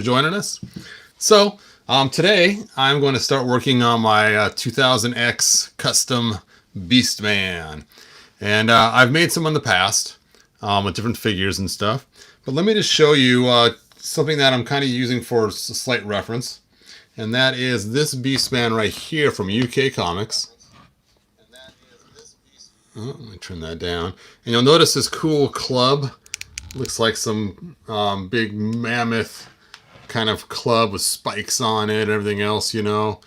joining us. So today I'm going to start working on my 2000X custom Beastman. And I've made some in the past with different figures and stuff. But let me just show you something that I'm kind of using for a slight reference. And that is this Beastman right here from UK Comics. Oh, let me turn that down. And you'll notice this cool club. Looks like some big mammoth kind of club with spikes on it and everything else, you know.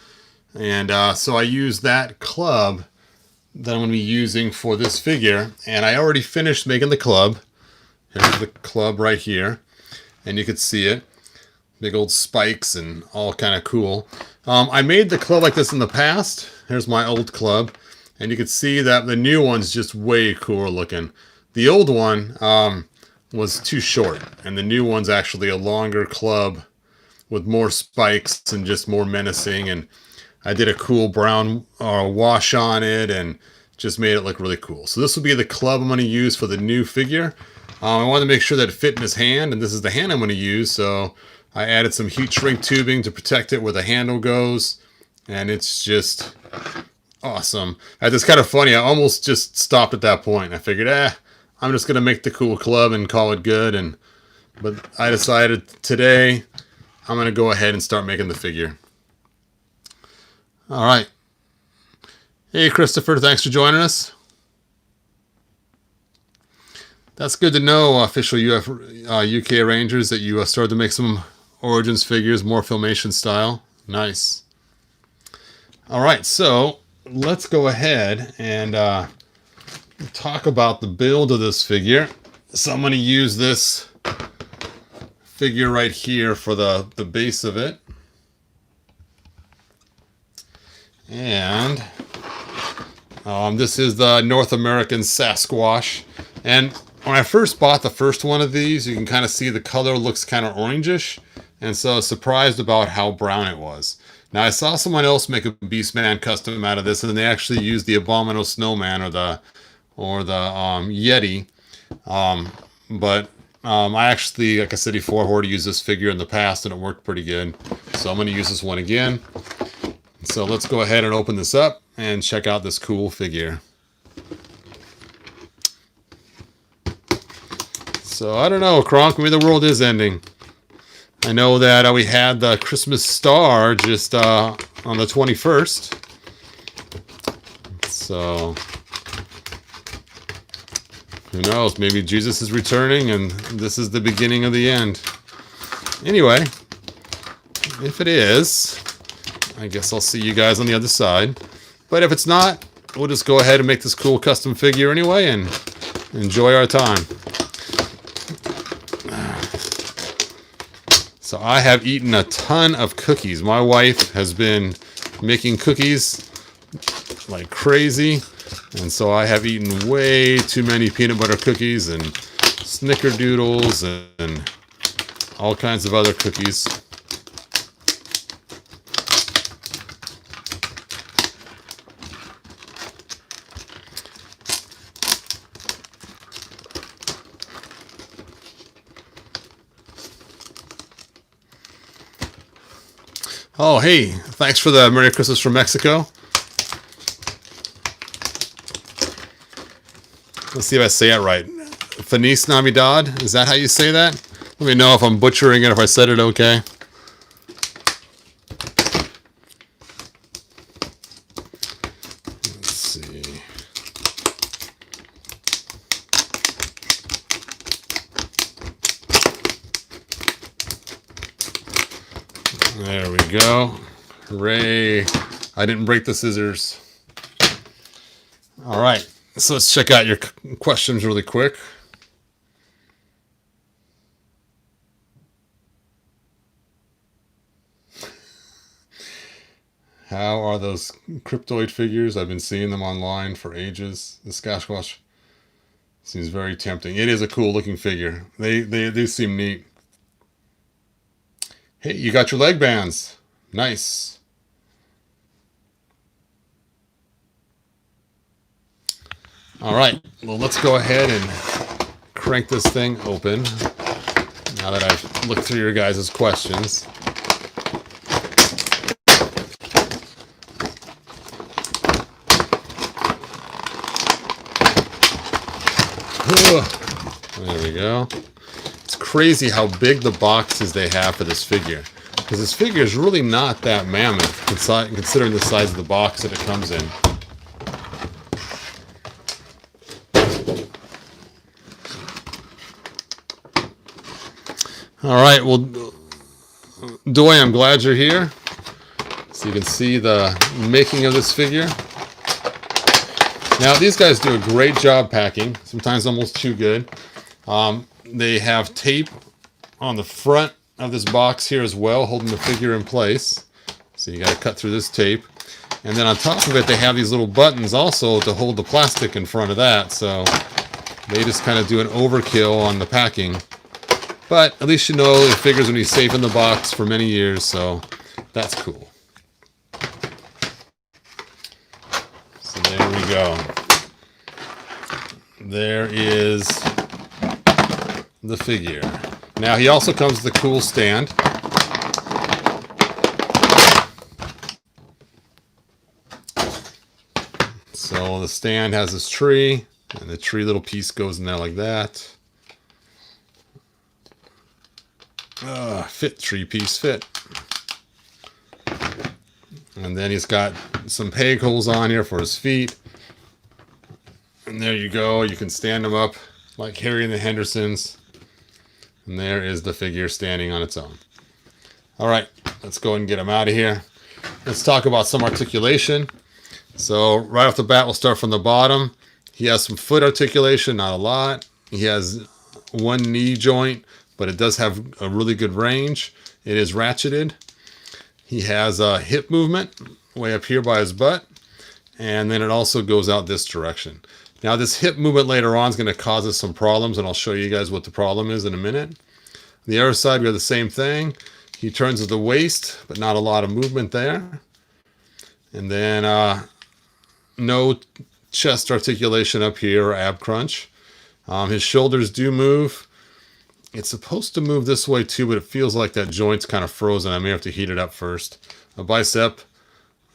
And so I use that club that I'm going to be using for this figure. And I already finished making the club. Here's the club right here. And you can see it. Big old spikes and all kind of cool. I made the club like this in the past. Here's my old club. And you can see that the new one's just way cooler looking. The old one was too short. And the new one's actually a longer club with more spikes and just more menacing. And I did a cool brown wash on it and just made it look really cool. So this will be the club I'm going to use for the new figure. I wanted to make sure that it fit in his hand, and this is the hand I'm going to use. So I added some heat shrink tubing to protect it where the handle goes. And it's just awesome. It's kind of funny. I almost just stopped at that point. I figured, I'm just going to make the cool club and call it good. But I decided today I'm going to go ahead and start making the figure. All right. Hey, Christopher, thanks for joining us. That's good to know, official UK Rangers, that you started to make some Origins figures, more Filmation style. Nice. All right, so let's go ahead and talk about the build of this figure. So I'm going to use this figure right here for the base of it. And this is the North American Sasquatch. And when I first bought the first one of these, you can kind of see the color looks kind of orangish. And so I was surprised about how brown it was. Now I saw someone else make a Beastman custom out of this, and they actually used the Abominable Snowman or the Yeti. But I actually, like I said before, already used this figure in the past and it worked pretty good. So I'm going to use this one again. So let's go ahead and open this up and check out this cool figure. So I don't know, Kronk, maybe the world is ending. I know that we had the Christmas star just on the 21st. So who knows? Maybe Jesus is returning and this is the beginning of the end. Anyway, if it is, I guess I'll see you guys on the other side. But if it's not, we'll just go ahead and make this cool custom figure anyway and enjoy our time. So I have eaten a ton of cookies. My wife has been making cookies like crazy. And so I have eaten way too many peanut butter cookies and snickerdoodles and all kinds of other cookies. Oh, hey, thanks for the Merry Christmas from Mexico. Let's see if I say it right. Feliz Navidad? Is that how you say that? Let me know if I'm butchering it, if I said it okay. Let's see. There we go. Hooray. I didn't break the scissors. All right. So let's check out your questions really quick. How are those cryptoid figures? I've been seeing them online for ages. The Sasquatch seems very tempting. It is a cool looking figure. They do seem neat. Hey, you got your leg bands. Nice. All right, well, let's go ahead and crank this thing open. Now that I've looked through your guys' questions. There we go. It's crazy how big the boxes they have for this figure. Because this figure is really not that mammoth, considering the size of the box that it comes in. Alright, well, Doy, I'm glad you're here. So you can see the making of this figure. Now, these guys do a great job packing, sometimes almost too good. They have tape on the front of this box here as well, holding the figure in place. So you got to cut through this tape. And then on top of it, they have these little buttons also to hold the plastic in front of that. So they just kind of do an overkill on the packing. But at least you know the figure's going to be safe in the box for many years, so that's cool. So there we go. There is the figure. Now he also comes with a cool stand. So the stand has this tree, and the tree little piece goes in there like that. Fit, tree piece fit. And then he's got some peg holes on here for his feet. And there you go. You can stand him up like Harry and the Hendersons. And there is the figure standing on its own. All right, let's go and get him out of here. Let's talk about some articulation. So right off the bat, we'll start from the bottom. He has some foot articulation, not a lot. He has one knee joint, but it does have a really good range. It is ratcheted. He has a hip movement way up here by his butt, and then it also goes out this direction. Now this hip movement later on is going to cause us some problems, and I'll show you guys what the problem is in a minute. On the other side, we have the same thing. He turns at the waist, but not a lot of movement there. And then no chest articulation up here or ab crunch. His shoulders do move. It's supposed to move this way too, but it feels like that joint's kind of frozen. I may have to heat it up first. A bicep,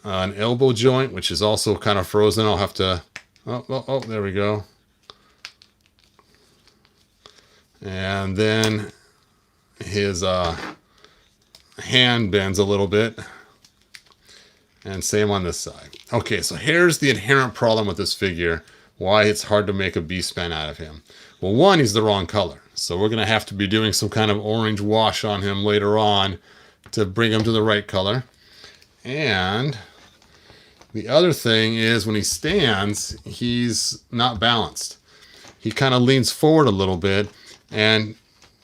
an elbow joint, which is also kind of frozen. I'll have to... Oh, there we go. And then his hand bends a little bit. And same on this side. Okay, so here's the inherent problem with this figure. Why it's hard to make a Beastman out of him. Well, one, he's the wrong color. So we're going to have to be doing some kind of orange wash on him later on to bring him to the right color. And the other thing is when he stands, he's not balanced. He kind of leans forward a little bit, and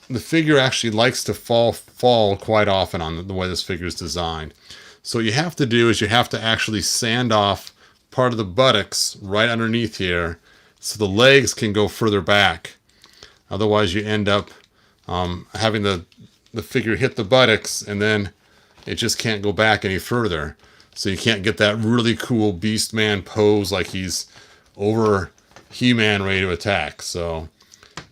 the figure actually likes to fall quite often on the way this figure is designed. So what you have to do is you have to actually sand off part of the buttocks right underneath here so the legs can go further back. Otherwise you end up having the figure hit the buttocks, and then it just can't go back any further. So you can't get that really cool Beastman pose like he's over He-Man ready to attack. So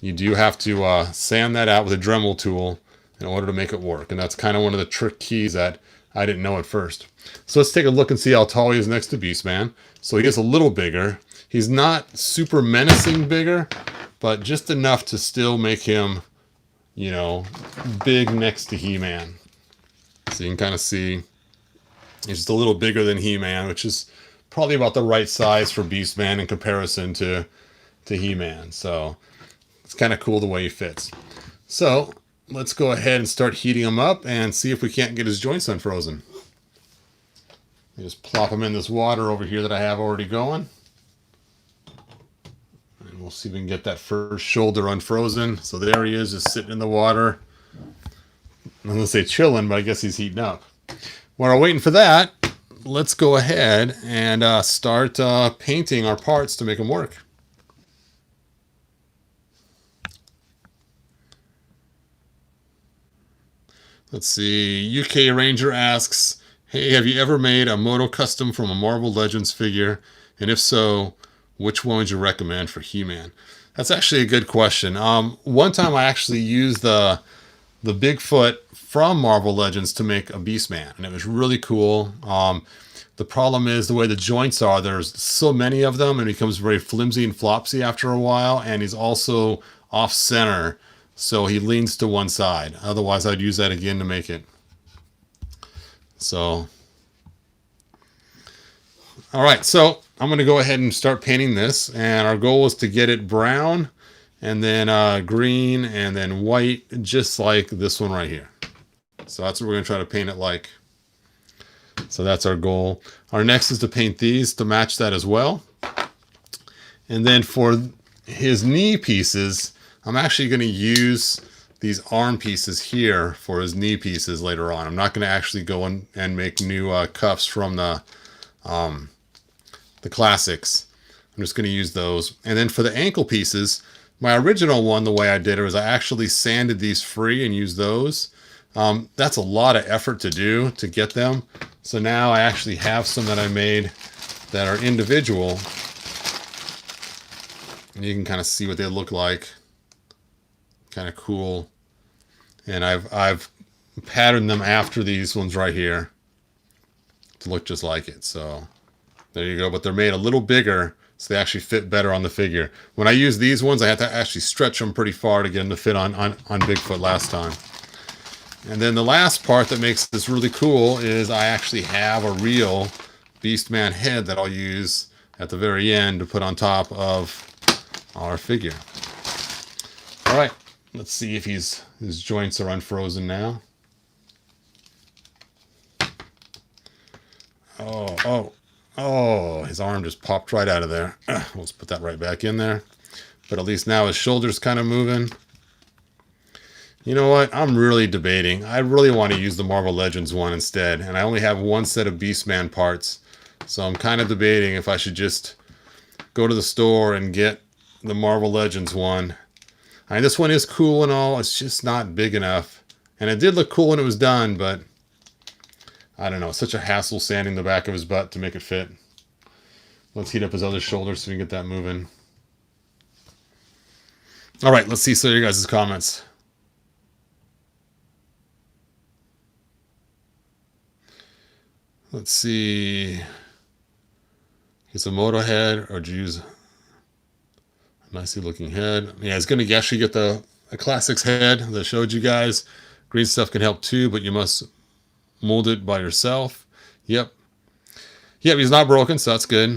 you do have to sand that out with a Dremel tool in order to make it work. And that's kind of one of the trick keys that I didn't know at first. So let's take a look and see how tall he is next to Beastman. So he is a little bigger. He's not super menacing bigger, but just enough to still make him, you know, big next to He-Man. So you can kind of see he's just a little bigger than He-Man, which is probably about the right size for Beastman in comparison to He-Man. So it's kind of cool the way he fits. So let's go ahead and start heating him up and see if we can't get his joints unfrozen. Just plop him in this water over here that I have already going. And we'll see if we can get that first shoulder unfrozen. So there he is, just sitting in the water. I'm going to say chilling, but I guess he's heating up. While we're waiting for that, let's go ahead and start painting our parts to make them work. Let's see, UK Ranger asks, hey, have you ever made a Moto custom from a Marvel Legends figure? And if so, which one would you recommend for He-Man? That's actually a good question. One time I actually used the the Bigfoot from Marvel Legends to make a Beastman, and it was really cool. The problem is the way the joints are. There's so many of them, and it becomes very flimsy and flopsy after a while. And he's also off center, so he leans to one side. Otherwise, I'd use that again to make it. So, all right. So I'm going to go ahead and start painting this, and our goal is to get it brown, and then green, and then white, just like this one right here. So that's what we're going to try to paint it like. So that's our goal. Our next is to paint these to match that as well. And then for his knee pieces, I'm actually going to use these arm pieces here for his knee pieces later on. I'm not going to actually go in and make new cuffs from the classics. I'm just going to use those. And then for the ankle pieces, my original one, the way I did it was I actually sanded these free and used those. That's a lot of effort to do to get them. So now I actually have some that I made that are individual. And you can kind of see what they look like. Kind of cool. And I've patterned them after these ones right here to look just like it. So there you go. But they're made a little bigger, so they actually fit better on the figure. When I use these ones, I have to actually stretch them pretty far to get them to fit on Bigfoot last time. And then the last part that makes this really cool is I actually have a real Beastman head that I'll use at the very end to put on top of our figure. All right, let's see if his joints are unfrozen now. Oh, his arm just popped right out of there. Let's put that right back in there. But at least now his shoulder's kind of moving. You know what? I'm really debating. I really want to use the Marvel Legends one instead. And I only have one set of Beastman parts. So I'm kind of debating if I should just go to the store and get the Marvel Legends one. I mean, this one is cool and all. It's just not big enough. And it did look cool when it was done, but I don't know. It's such a hassle sanding the back of his butt to make it fit. Let's heat up his other shoulder so we can get that moving. All right, let's see some of your guys' comments. Let's see. It's a moto head, or use a nicely looking head. Yeah, it's going to actually get a classics head that I showed you guys. Green stuff can help too, but you must mold it by yourself. Yep, he's not broken, so that's good.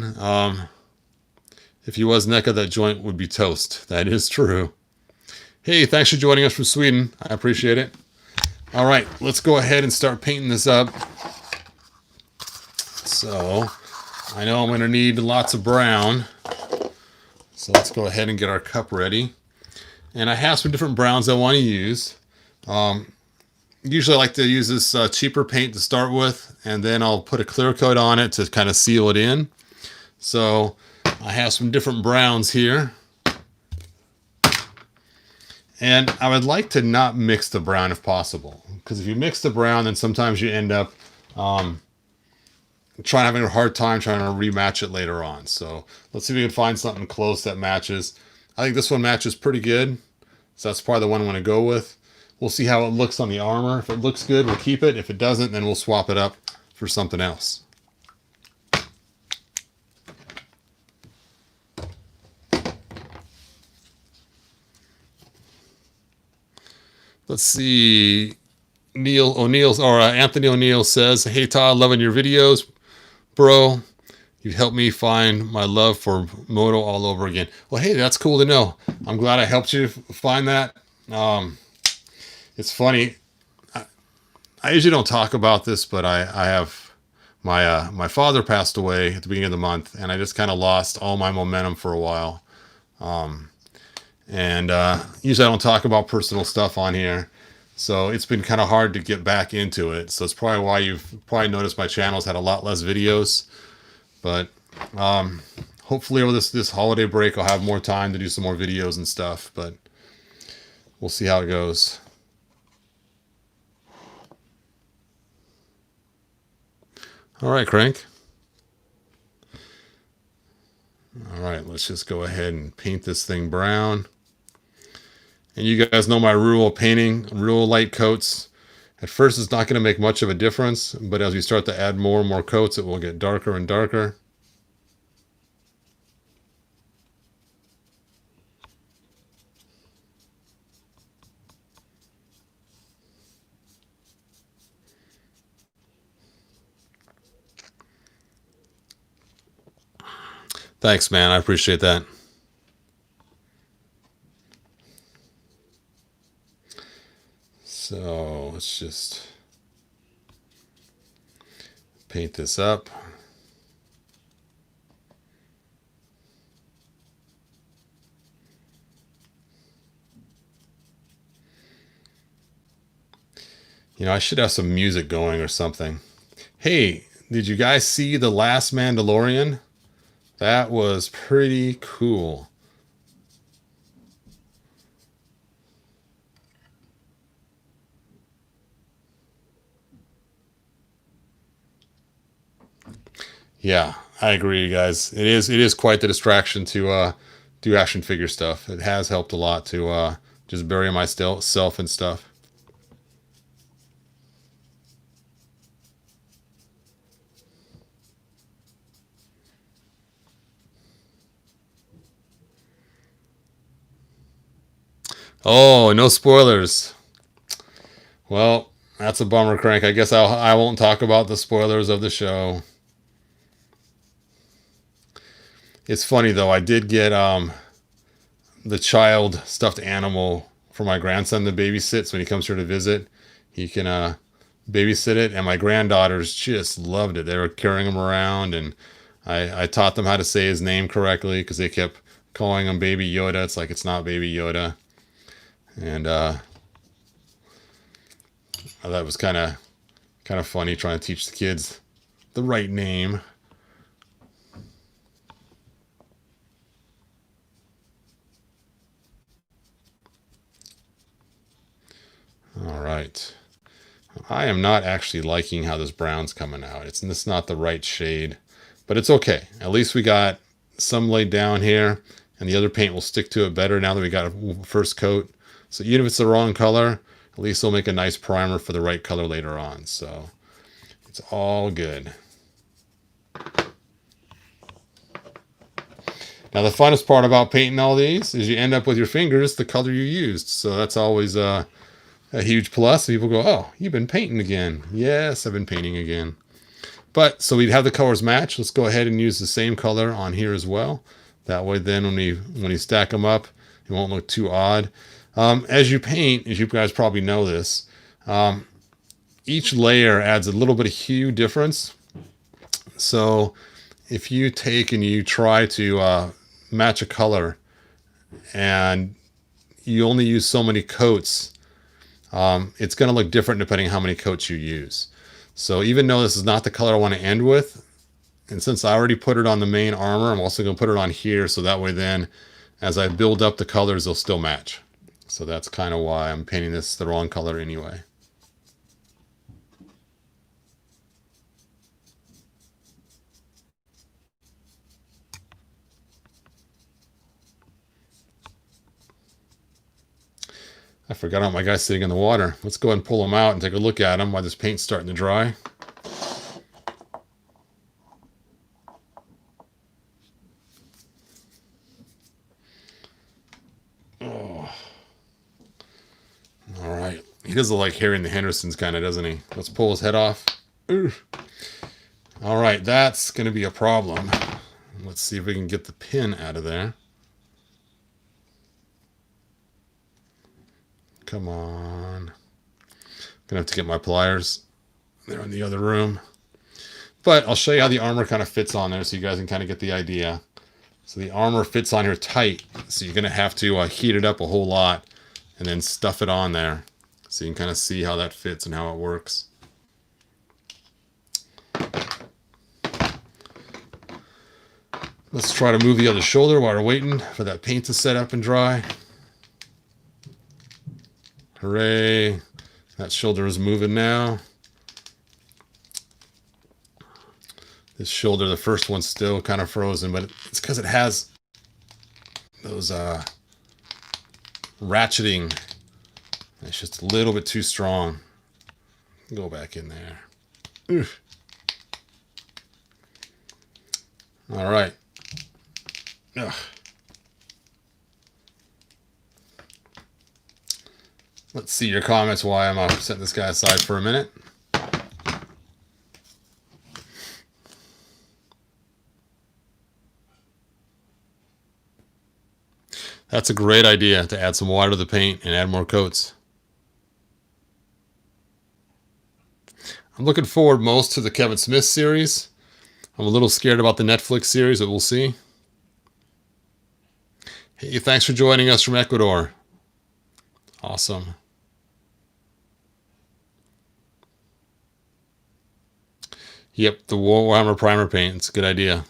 If he was NECA, that joint would be toast. That is true. Hey, thanks for joining us from Sweden. I appreciate it. All right, let's go ahead and start painting this up. So I know I'm going to need lots of brown. So let's go ahead and get our cup ready. And I have some different browns I want to use. Usually I like to use this cheaper paint to start with, and then I'll put a clear coat on it to kind of seal it in. So I have some different browns here. And I would like to not mix the brown if possible. Because if you mix the brown, then sometimes you end up having a hard time trying to rematch it later on. So let's see if we can find something close that matches. I think this one matches pretty good. So that's probably the one I want to go with. We'll see how it looks on the armor. If it looks good, we'll keep it. If it doesn't, then we'll swap it up for something else. Let's see. Anthony O'Neill says, "Hey Todd, loving your videos. Bro, you helped me find my love for moto all over again." Well, hey, that's cool to know. I'm glad I helped you find that. It's funny. I usually don't talk about this, but I have my father passed away at the beginning of the month, and I just kind of lost all my momentum for a while. Usually I don't talk about personal stuff on here. So it's been kind of hard to get back into it. So it's probably why you've probably noticed my channel's had a lot less videos. But hopefully over this holiday break, I'll have more time to do some more videos and stuff. But we'll see how it goes. All right, Crank. All right, let's just go ahead and paint this thing brown. And you guys know my rule of painting, real light coats. At first, it's not going to make much of a difference, but as we start to add more and more coats, it will get darker and darker. Thanks, man. I appreciate that. So let's just paint this up. You know, I should have some music going or something. Hey, did you guys see The Last Mandalorian? That was pretty cool. Yeah, I agree, you guys. It is quite the distraction to do action figure stuff. It has helped a lot to just bury myself and stuff. Oh, no spoilers. Well, that's a bummer, Crank. I guess I won't talk about the spoilers of the show. It's funny though. I did get the child stuffed animal for my grandson to babysit. So when he comes here to visit, he can babysit it. And my granddaughters just loved it. They were carrying him around, and I taught them how to say his name correctly because they kept calling him Baby Yoda. It's like it's not Baby Yoda, and that was kind of funny trying to teach the kids the right name. All right. I am not actually liking how this brown's coming out. It's not the right shade, but it's okay. At least we got some laid down here, and the other paint will stick to it better now that we got a first coat. So even if it's the wrong color, at least it'll make a nice primer for the right color later on. So it's all good. Now the funnest part about painting all these is you end up with your fingers the color you used. So that's always a huge plus. People go, oh, you've been painting again. Yes, I've been painting again. But so we have the colors match. Let's go ahead and use the same color on here as well. That way then when you stack them up, it won't look too odd. As you paint, as you guys probably know this, each layer adds a little bit of hue difference. So if you take and you try to match a color and you only use so many coats, it's going to look different depending on how many coats you use. So even though this is not the color I want to end with, and since I already put it on the main armor, I'm also going to put it on here, so that way then as I build up the colors, they'll still match. So that's kind of why I'm painting this the wrong color anyway. I forgot about my guy sitting in the water. Let's go ahead and pull him out and take a look at him while this paint's starting to dry. Oh. All right. He does look like Harry and the Hendersons kind of, doesn't he? Let's pull his head off. Ooh. All right, that's going to be a problem. Let's see if we can get the pin out of there. Come on. Gonna have to get my pliers. They're in the other room. But I'll show you how the armor kind of fits on there so you guys can kind of get the idea. So the armor fits on here tight. So you're gonna have to heat it up a whole lot and then stuff it on there. So you can kind of see how that fits and how it works. Let's try to move the other shoulder while we're waiting for that paint to set up and dry. Hooray. That shoulder is moving now. This shoulder, the first one's still kind of frozen, but it's because it has those ratcheting. It's just a little bit too strong. Go back in there. Oof. All right. Ugh. Let's see your comments while I'm setting this guy aside for a minute. That's a great idea, to add some water to the paint and add more coats. I'm looking forward most to the Kevin Smith series. I'm a little scared about the Netflix series, but we'll see. Hey, thanks for joining us from Ecuador. Awesome. Yep, the Warhammer primer paint. It's a good idea.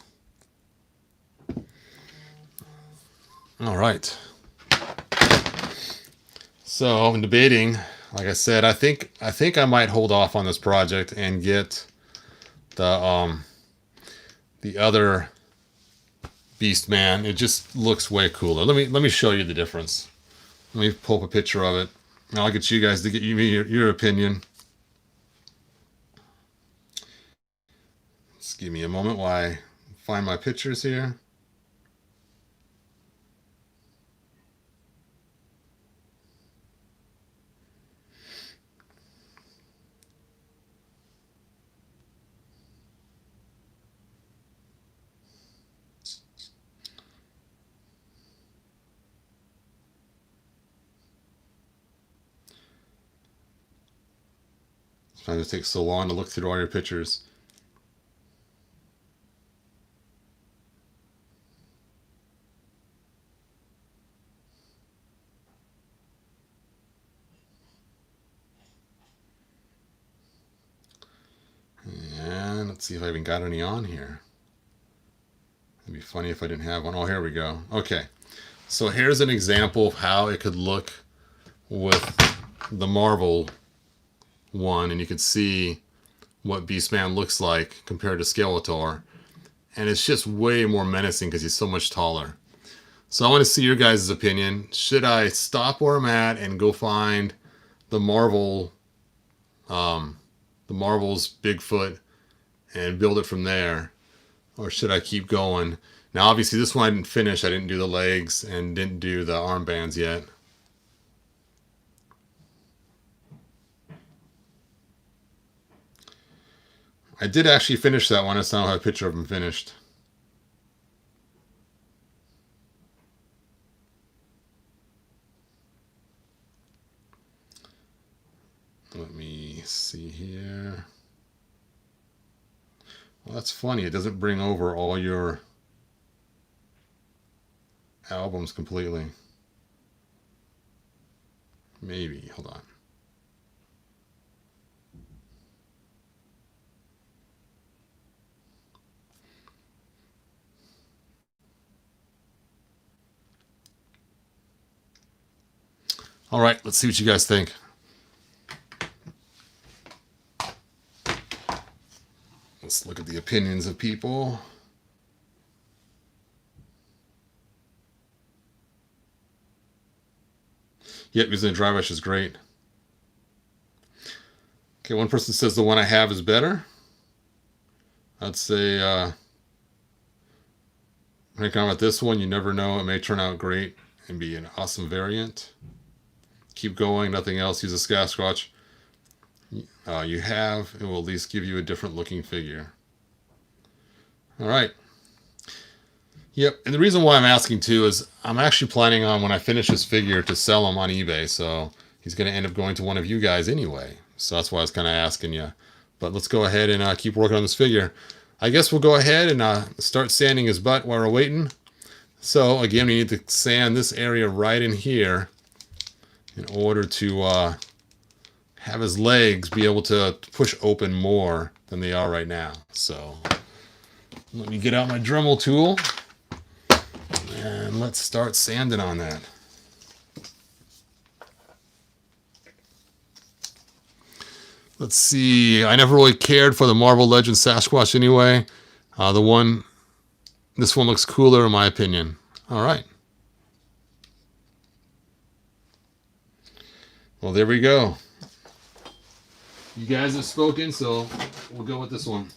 All right. So I'm debating. Like I said, I think I might hold off on this project and get the other Beastman. It just looks way cooler. Let me show you the difference. Let me pull up a picture of it. And I'll get you guys to get your opinion. Just give me a moment while I find my pictures here. Sometimes it takes so long to look through all your pictures. And let's see if I even got any on here. It'd be funny if I didn't have one. Oh, here we go. Okay. So here's an example of how it could look with the Marvel one, and you can see what Beastman looks like compared to Skeletor, and it's just way more menacing because he's so much taller. So I want to see your guys' opinion. Should I stop where I'm at and go find the Marvel's Bigfoot and build it from there, or should I keep going? Now obviously this one I didn't finish. I didn't do the legs and didn't do the armbands yet. I did actually finish that one. I just don't have a picture of him finished. Let me see here. Well, that's funny. It doesn't bring over all your albums completely. Maybe. Hold on. All right, let's see what you guys think. Let's look at the opinions of people. Yep, using the dry brush is great. Okay, one person says the one I have is better. I'd say, rank on with this one. You never know. It may turn out great and be an awesome variant. Keep going. Nothing else. Use a Sasquatch. You have. It will at least give you a different looking figure. All right. Yep. And the reason why I'm asking too is I'm actually planning on, when I finish this figure, to sell him on eBay. So he's going to end up going to one of you guys anyway. So that's why I was kind of asking you. But let's go ahead and keep working on this figure. I guess we'll go ahead and start sanding his butt while we're waiting. So again, we need to sand this area right in here in order to have his legs be able to push open more than they are right now. So let me get out my Dremel tool and let's start sanding on that. Let's see. I never really cared for the Marvel Legends Sasquatch anyway. This one looks cooler in my opinion. All right. Well, there we go. You guys have spoken, so we'll go with this one.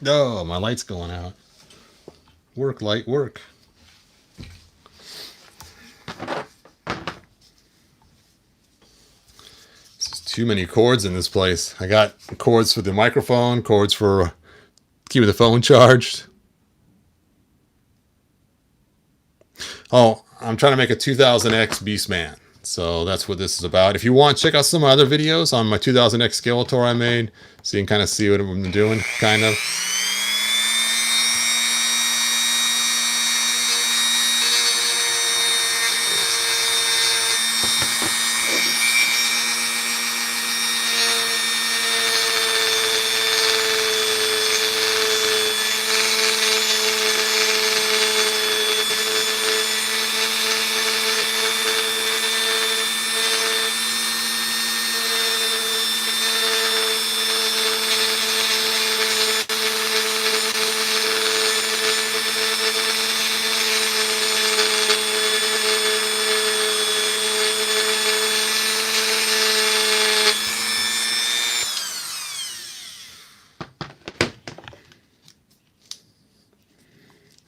Oh, my light's going out. Work, light, work. There's too many cords in this place. I got cords for the microphone, cords for keeping the phone charged. Oh, I'm trying to make a 2000X Beastman. So that's what this is about. If you want, check out some other videos on my 2000X Skeletor I made, so you can kind of see what I'm doing, kind of.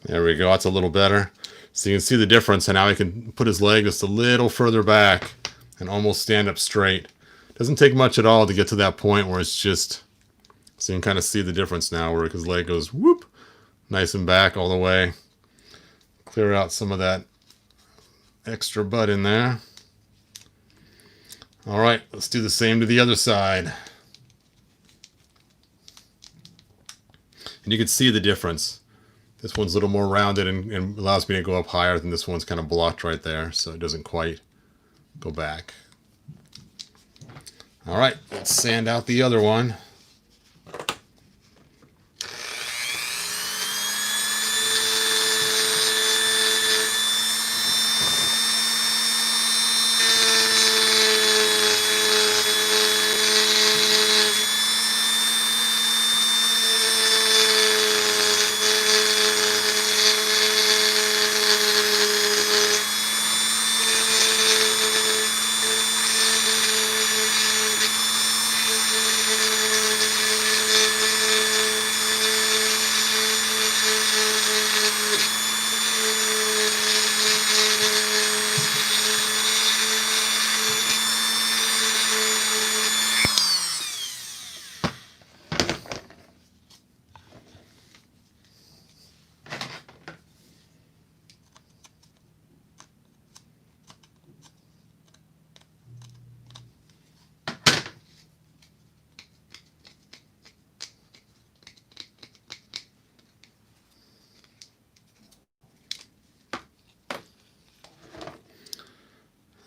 There we go. That's a little better. So you can see the difference, and now he can put his leg just a little further back and almost stand up straight. Doesn't take much at all to get to that point where it's just, so you can kind of see the difference now where his leg goes whoop, nice and back all the way. Clear out some of that extra butt in there. All right, let's do the same to the other side. And you can see the difference. This one's a little more rounded and allows me to go up higher than this one's kind of blocked right there, so it doesn't quite go back. All right, let's sand out the other one.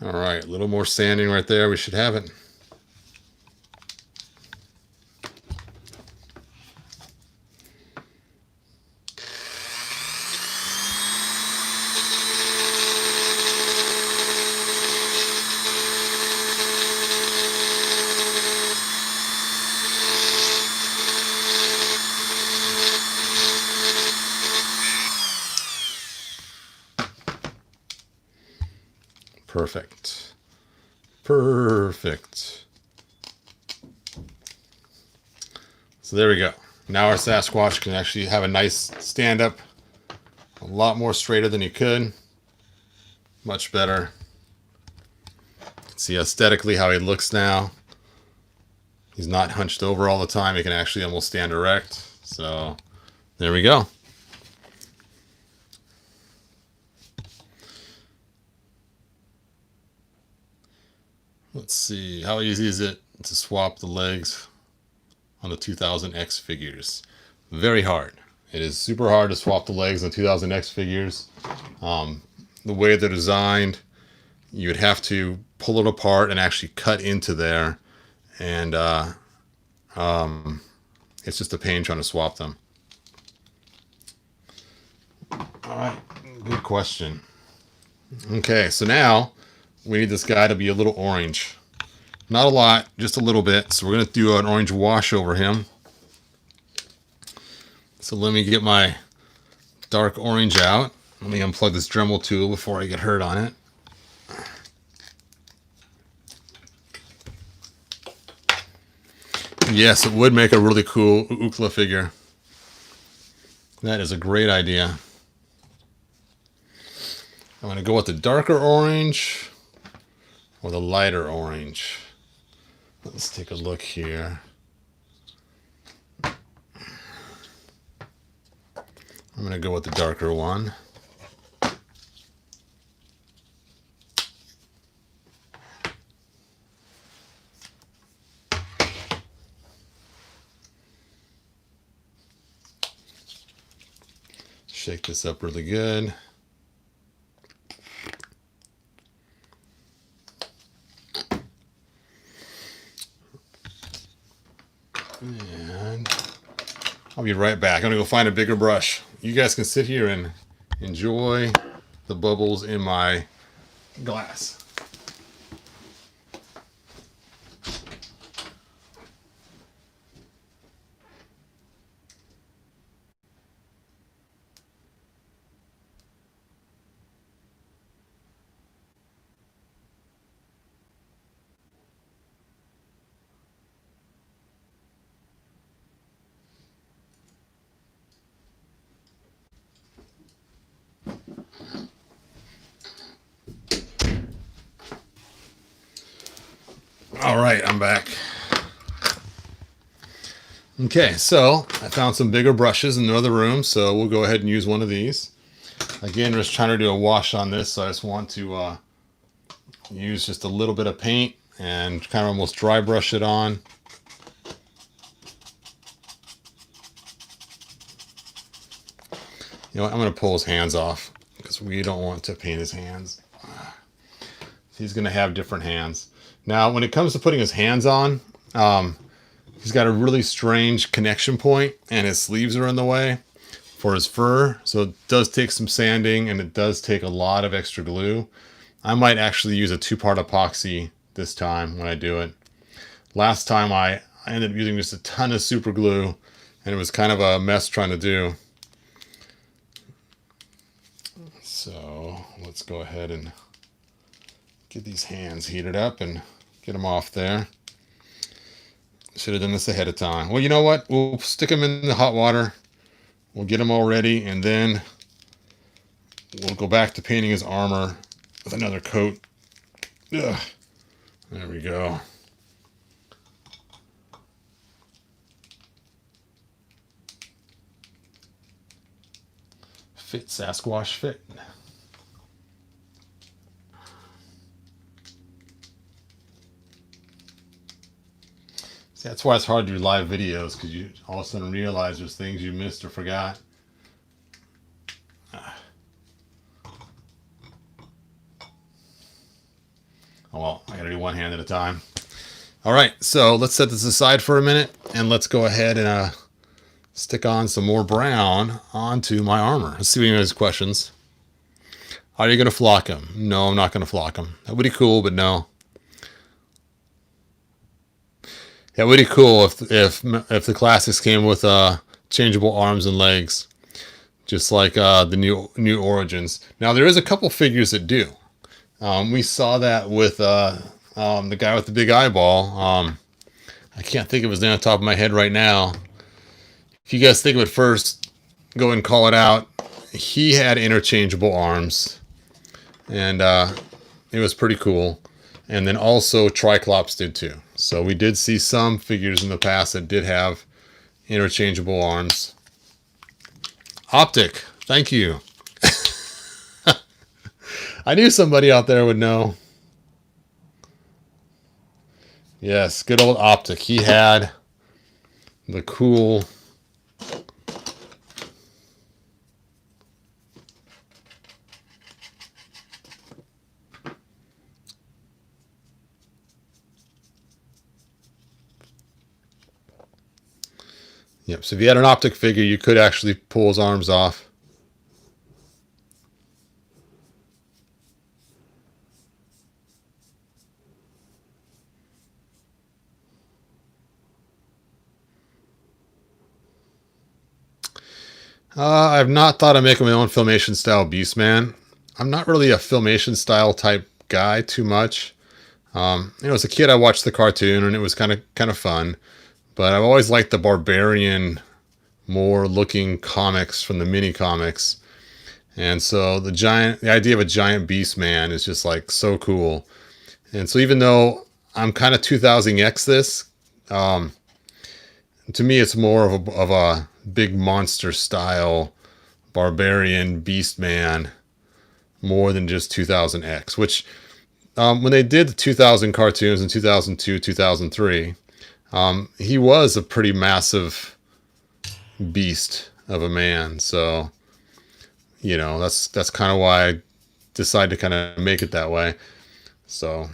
All right, a little more sanding right there. We should have it. Perfect. Perfect. So there we go. Now our Sasquatch can actually have a nice stand up. A lot more straighter than he could. Much better. You can see aesthetically how he looks now. He's not hunched over all the time. He can actually almost stand erect. So there we go. Let's see, how easy is it to swap the legs on the 2000X figures? Very hard. It is super hard to swap the legs on 2000X figures. The way they're designed, you would have to pull it apart and actually cut into there. And it's just a pain trying to swap them. All right, good question. Okay, so now we need this guy to be a little orange. Not a lot, just a little bit. So we're going to do an orange wash over him. So let me get my dark orange out. Let me unplug this Dremel tool before I get hurt on it. Yes, it would make a really cool Ookla figure. That is a great idea. I'm going to go with the darker orange or the lighter orange. Let's take a look here. I'm going to go with the darker one. Shake this up really good. And I'll be right back. I'm going to go find a bigger brush. You guys can sit here and enjoy the bubbles in my glass. All right, I'm back. Okay, so I found some bigger brushes in the other room, so we'll go ahead and use one of these. Again, just trying to do a wash on this, so I just want to use just a little bit of paint and kind of almost dry brush it on. You know what, I'm going to pull his hands off because we don't want to paint his hands. He's going to have different hands. Now, when it comes to putting his hands on, he's got a really strange connection point and his sleeves are in the way for his fur. So it does take some sanding and it does take a lot of extra glue. I might actually use a 2-part epoxy this time when I do it. Last time I ended up using just a ton of super glue and it was kind of a mess trying to do. So let's go ahead and get these hands heated up and get them off there. Should have done this ahead of time. Well, you know what? We'll stick them in the hot water. We'll get them all ready, and then we'll go back to painting his armor with another coat. Ugh. There we go. Fit Sasquatch fit. See, that's why it's hard to do live videos, because you all of a sudden realize there's things you missed or forgot. Oh well, I gotta do one hand at a time. All right, so let's set this aside for a minute and let's go ahead and stick on some more brown onto my armor. Let's see if any questions. Are you gonna flock him? No, I'm not gonna flock him. That would be cool, but no. That would be cool if the classics came with changeable arms and legs, just like the new Origins. Now there is a couple figures that do. We saw that with the guy with the big eyeball. I can't think of his name on the top of my head right now. If you guys think of it first, go ahead and call it out. He had interchangeable arms, and it was pretty cool. And then also Triclops did too. So we did see some figures in the past that did have interchangeable arms. Optic, thank you. I knew somebody out there would know. Yes, good old Optic. He had the cool... Yep, so if you had an Optic figure, you could actually pull his arms off. I've not thought of making my own Filmation style Beastman. I'm not really a Filmation style type guy too much. As a kid, I watched the cartoon and it was kind of fun. But I've always liked the barbarian, more looking comics from the mini comics. And so the idea of a giant Beastman is just like so cool. And so even though I'm kind of 2000X this, um, to me it's more of a big monster style barbarian Beastman more than just 2000X, which when they did the 2000 cartoons in 2002, 2003, he was a pretty massive beast of a man. So, that's kind of why I decided to kind of make it that way. So,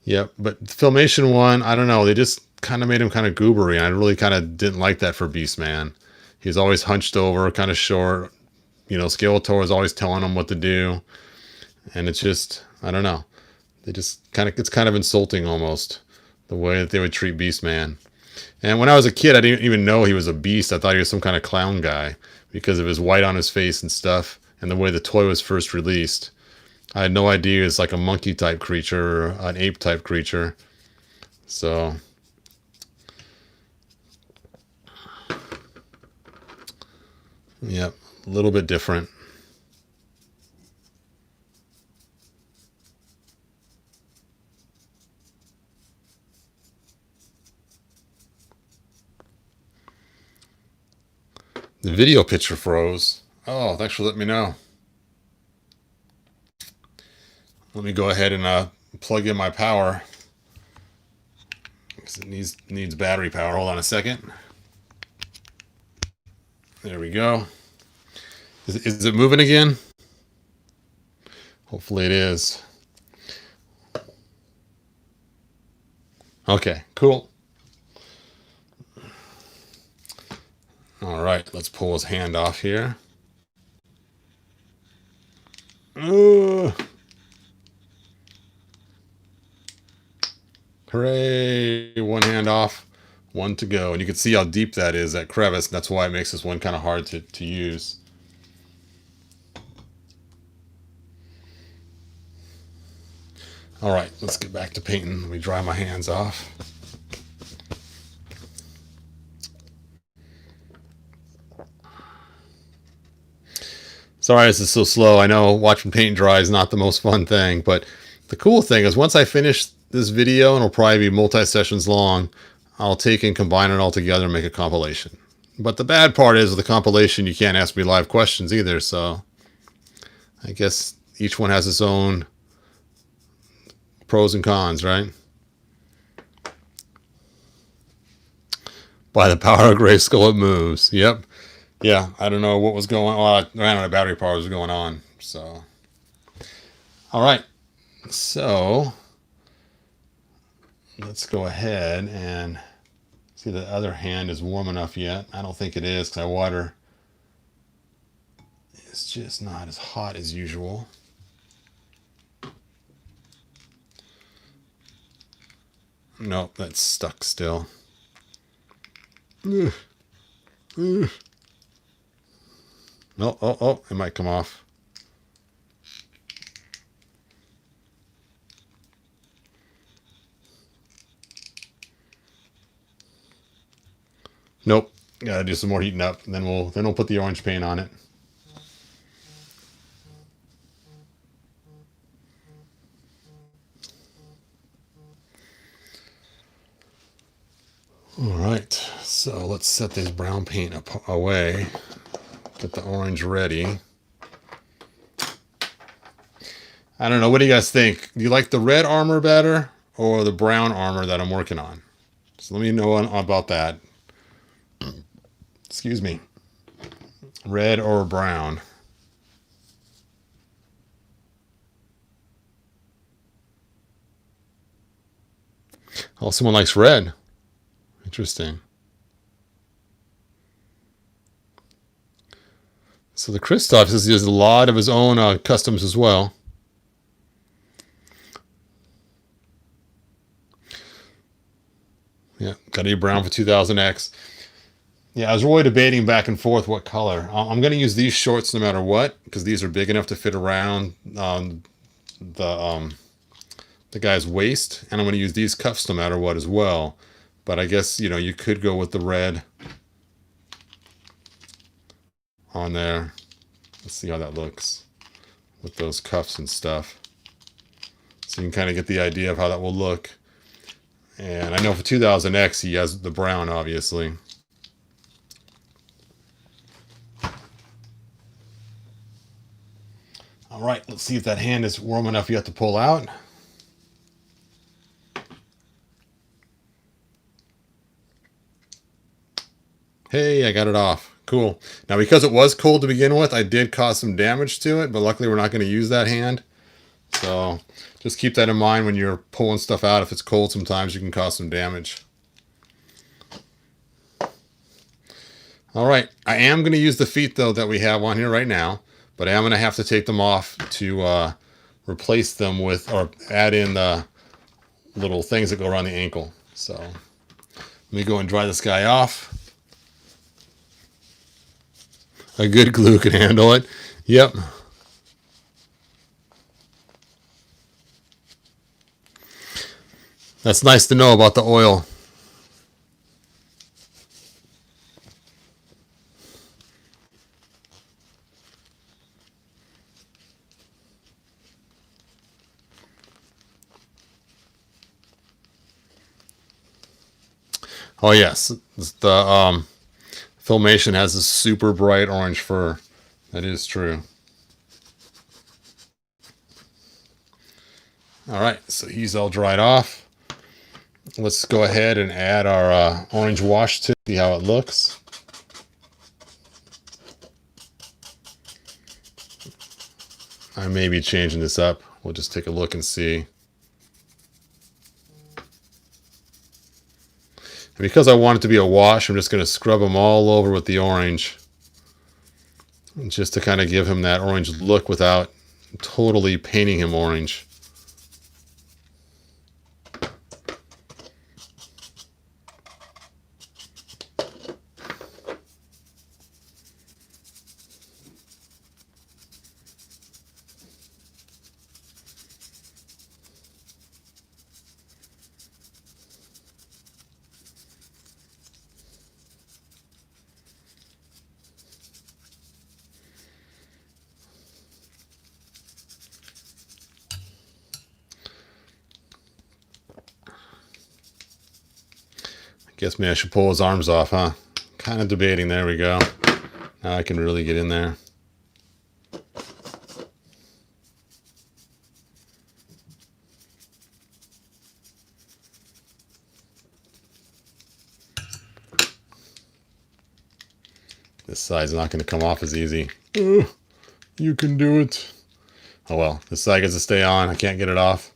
yep. But the Filmation one, I don't know. They just kind of made him kind of goobery. And I really kind of didn't like that for Beastman. He's always hunched over, kind of short. Skeletor is always telling him what to do. And it's just, I don't know. It's kind of insulting almost the way that they would treat Beastman. And when I was a kid, I didn't even know he was a beast. I thought he was some kind of clown guy because of his white on his face and stuff and the way the toy was first released. I had no idea it's like a monkey type creature or an ape type creature. So, yep, a little bit different. The video picture froze. Oh, thanks for letting me know. Let me go ahead and plug in my power because it needs battery power. Hold on a second. There we go. Is it moving again? Hopefully it is. Okay, cool. All right, let's pull his hand off here. Hooray! One hand off, one to go. And you can see how deep that is, that crevice. And that's why it makes this one kind of hard to use. All right, let's get back to painting. Let me dry my hands off. Sorry this is so slow. I know watching paint dry is not the most fun thing, but the cool thing is once I finish this video, and it'll probably be multi-sessions long, I'll take and combine it all together and make a compilation. But the bad part is with the compilation, you can't ask me live questions either, so I guess each one has its own pros and cons, right? By the power of Grayskull, it moves. Yep. Yeah, I don't know what was going on. I ran out of battery power was going on. So, all right. So, let's go ahead and see the other hand is warm enough yet. I don't think it is because my water is just not as hot as usual. Nope, that's stuck still. Oh, it might come off. Nope. Gotta do some more heating up, and then we'll put the orange paint on it. All right, so let's set this brown paint away. Get the orange ready. I don't know. What do you guys think? Do you like the red armor better or the brown armor that I'm working on? So let me know about that. Excuse me. Red or brown? Oh, someone likes red. Interesting. So the Christoph says he has a lot of his own customs as well. Yeah, got to be brown for 2000X. Yeah, I was really debating back and forth what color. I'm going to use these shorts no matter what, because these are big enough to fit around the um, the guy's waist, and I'm going to use these cuffs no matter what as well. But I guess, you know, you could go with the red on there. Let's see how that looks with those cuffs and stuff. So you can kind of get the idea of how that will look. And I know for 2000X he has the brown, obviously. All right, let's see if that hand is warm enough yet to pull out. Hey, I got it off. Cool. Now, because it was cold to begin with, I did cause some damage to it, but luckily we're not going to use that hand. So just keep that in mind when you're pulling stuff out. If it's cold, sometimes you can cause some damage. All right, I am going to use the feet, though, that we have on here right now, but I am going to have to take them off to replace them with, or add in the little things that go around the ankle. So let me go and dry this guy off. A good glue can handle it. Yep. That's nice to know about the oil. Oh yes, the Filmation has a super bright orange fur. That is true. All right, so he's all dried off. Let's go ahead and add our orange wash to see how it looks. I may be changing this up. We'll just take a look and see. And because I want it to be a wash, I'm just going to scrub them all over with the orange, just to kind of give him that orange look without totally painting him orange. Guess maybe I should pull his arms off, huh? Kind of debating. There we go. Now I can really get in there. This side's not going to come off as easy. You can do it. Oh well, this side gets to stay on. I can't get it off.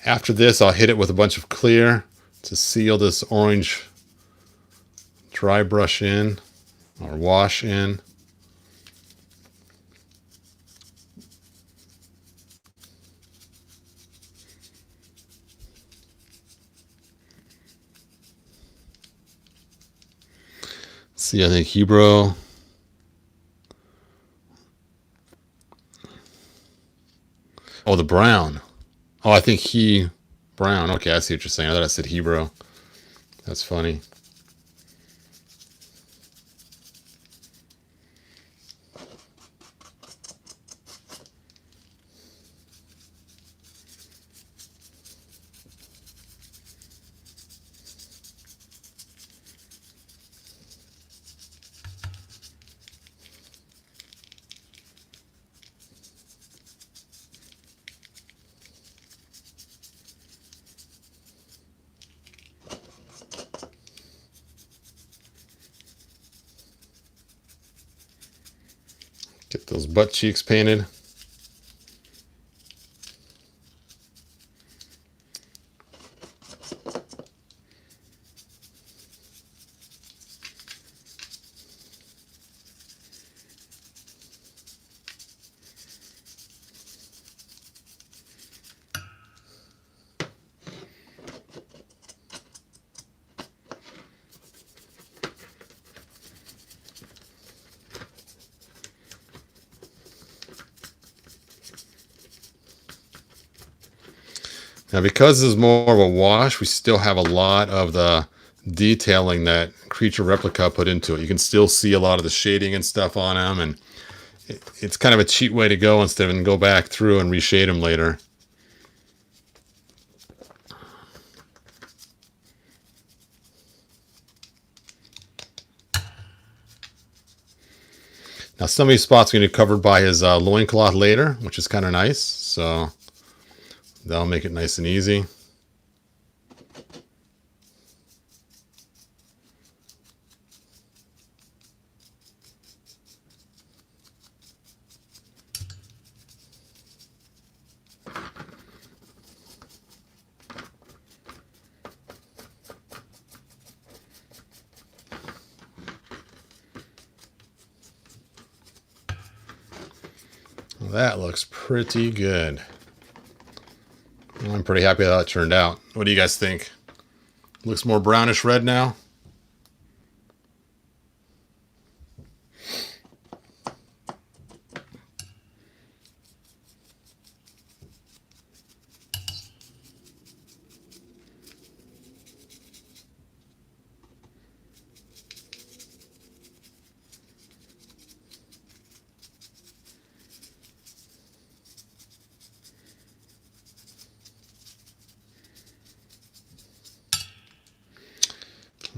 After this, I'll hit it with a bunch of clear to seal this orange dry brush in, or wash in. See, I think Hebrew. Oh, the brown. Oh, I think brown. Okay, I see what you're saying. I thought I said Hebrew. That's funny. Get those butt cheeks painted. Now, because this is more of a wash, we still have a lot of the detailing that Creature Replica put into it. You can still see a lot of the shading and stuff on them, and it's kind of a cheap way to go instead of go back through and reshade them later. Now, some of these spots are going to be covered by his loincloth later, which is kind of nice. So that'll make it nice and easy. Well, that looks pretty good. I'm pretty happy how it turned out. What do you guys think? Looks more brownish red now.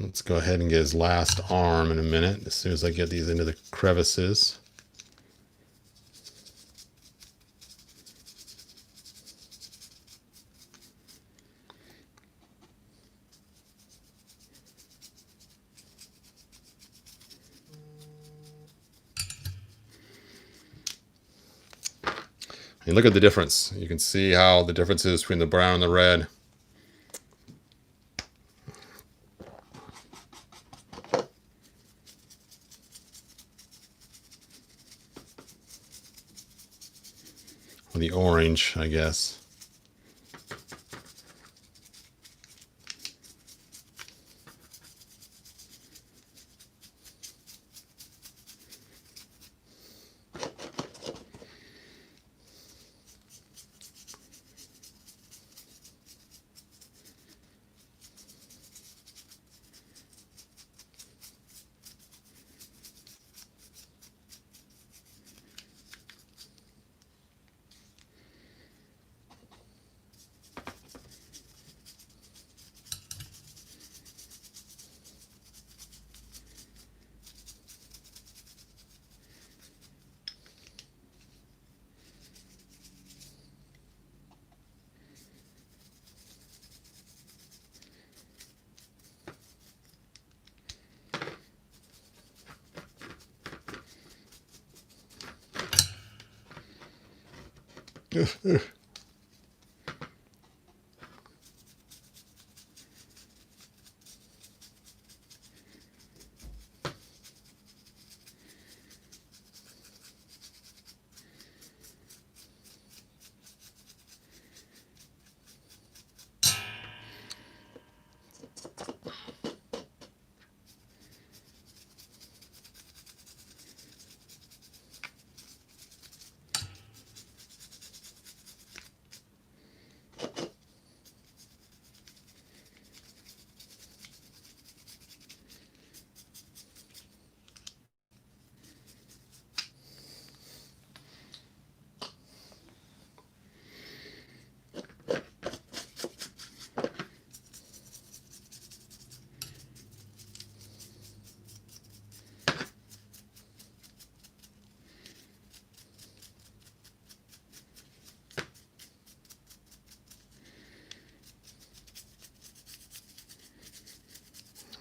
Let's go ahead and get his last arm in a minute, as soon as I get these into the crevices. And look at the difference. You can see how the difference is between the brown and the red. Or the orange, I guess.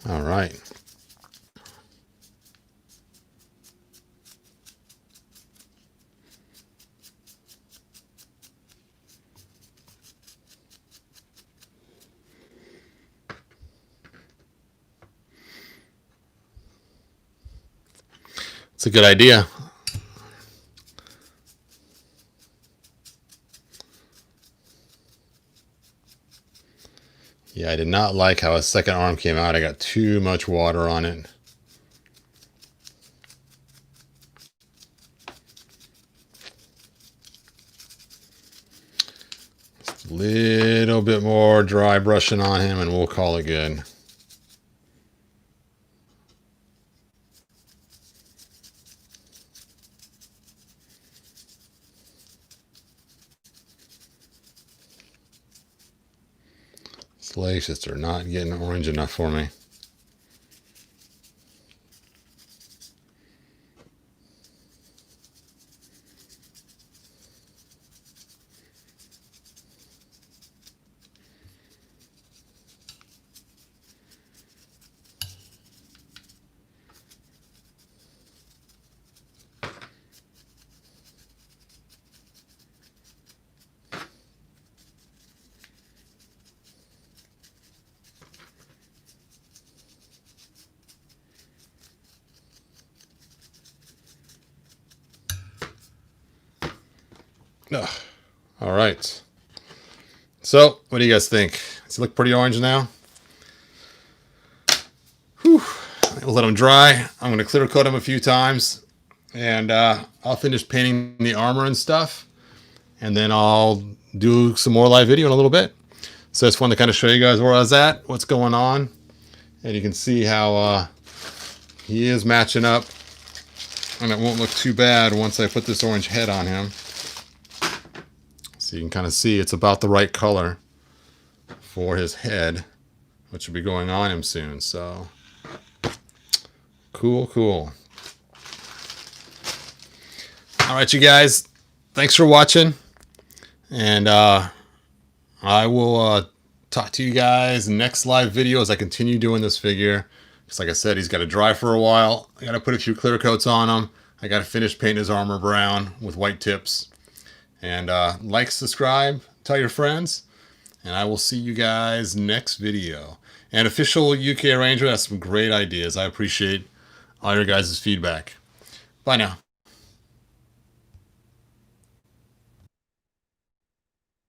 All right. It's a good idea. Yeah, I did not like how his second arm came out. I got too much water on it. Let's Little bit more dry brushing on him and we'll call it good. Salacious are not getting orange enough for me. Ugh. All right. So, what do you guys think? Does it look pretty orange now? Whew. We'll let them dry. I'm going to clear coat them a few times. And I'll finish painting the armor and stuff. And then I'll do some more live video in a little bit. So I just wanted to kind of show you guys where I was at, what's going on. And you can see how he is matching up. And it won't look too bad once I put this orange head on him. So you can kind of see it's about the right color for his head, which will be going on him soon. So cool, cool. All right, you guys, thanks for watching. And I will talk to you guys next live video as I continue doing this figure. Because like I said, he's got to dry for a while. I got to put a few clear coats on him. I got to finish painting his armor brown with white tips. And like, subscribe, tell your friends, and I will see you guys next video. And Official UK Ranger has some great ideas. I appreciate all your guys' feedback. Bye now.